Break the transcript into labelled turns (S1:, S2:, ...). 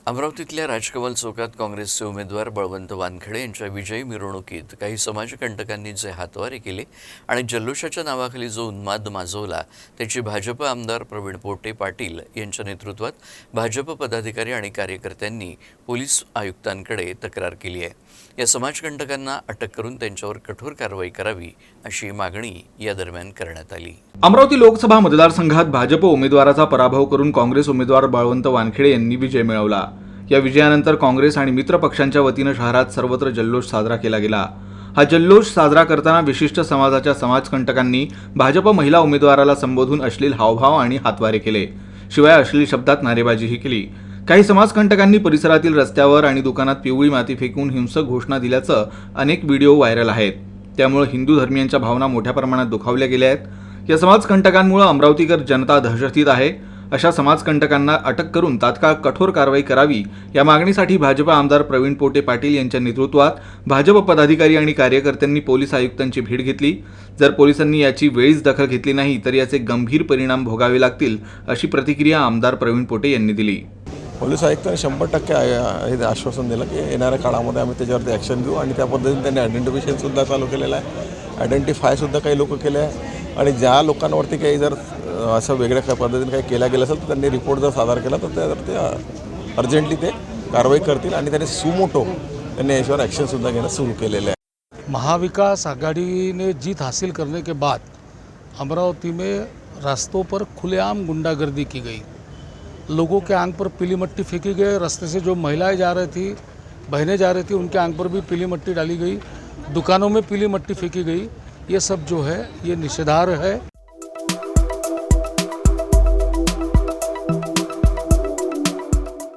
S1: अमरावतीतल्या राजकमल चौकात काँग्रेसचे उमेदवार बळवंत वानखेडे यांच्या विजयी मिरवणुकीत काही समाजकंटकांनी जे हातवारे केले आणि जल्लोषाच्या नावाखाली जो उन्माद माजवला त्याची भाजप आमदार प्रवीण पोटे पाटील यांच्या नेतृत्वात भाजप पदाधिकारी आणि कार्यकर्त्यांनी पोलीस आयुक्तांकडे तक्रार केली आहे। या समाजकंटकांना अटक करून त्यांच्यावर कठोर कारवाई करावी अशी मागणी या दरम्यान करण्यात आली।
S2: अमरावती लोकसभा मतदारसंघात भाजप उमेदवाराचा पराभव करून काँग्रेस उमेदवार बळवंत वानखेडे यांनी विजय मिळवला। या विजयानंतर काँग्रेस आणि मित्र पक्षांच्या वतीने शहरात सर्वत्र जल्लोष साजरा केला गेला। हा जल्लोष साजरा करताना विशिष्ट समाजाच्या समाजकंटकांनी भाजप महिला उमेदवाराला संबोधून अश्लील हावभाव आणि हातवारे केले, शिवाय अश्लील शब्दात नारेबाजीही केली। काही समाजकंटकांनी परिसरातील रस्त्यावर आणि दुकानात पिवळी माती फेकून हिंसक घोषणा दिल्याचं अनेक व्हिडिओ व्हायरल आहेत। त्यामुळे हिंदू धर्मियांच्या भावना मोठ्या प्रमाणात दुखावल्या गेल्या आहेत। या समाजकंटकांमुळे अमरावतीकर जनता दहशतीत आहे। अशा समाजकंटकांना अटक करून तात्काळ कठोर कारवाई करावी या मागणीसाठी भाजप आमदार प्रवीण पोटे पाटील यांच्या नेतृत्वात भाजप पदाधिकारी आणि कार्यकर्त्यांनी पोलीस आयुक्तांची भेट घेतली। जर पोलिसांनी याची वेळीच दखल घेतली नाही तर याचे गंभीर परिणाम भोगावे लागतील अशी प्रतिक्रिया आमदार प्रवीण पोटे यांनी दिली।
S3: पोलीस आयुक्तांनी 100% हे आश्वासन दिलं की येणाऱ्या काळामध्ये आम्ही त्याच्यावरती ॲक्शन घेऊ आणि त्या पद्धतीने त्यांनी आयडेंटिफिकेशनसुद्धा चालू केलेलं आहे, आयडेंटिफायसुद्धा काही लोक केले आहे आणि ज्या लोकांवरती काही जर असं वेगळ्या काही पद्धतीने काही केलं गेलं असेल तर त्यांनी रिपोर्ट जर सादर केला तर त्यावरती अर्जंटली ते कारवाई करतील आणि त्यांनी सुमोटो त्यांनी याच्यावर ॲक्शनसुद्धा घेणं सुरू केलेलं आहे।
S4: महाविकास आघाड़ी ने जीत हासिल करने के बाद अमरावती में रास्तों पर खुलेआम गुंडागर्दी की गई, लोगों के आंग पर पीली मट्टी फेंकी गई, रास्ते से जो महिलाएं जा रही थी, बहनें जा रही थी, उनके आंग पर भी पीली मट्टी डाली गई, दुकानों में पीली मट्टी फेंकी गई। ये सब जो है ये निषेधार्ह है।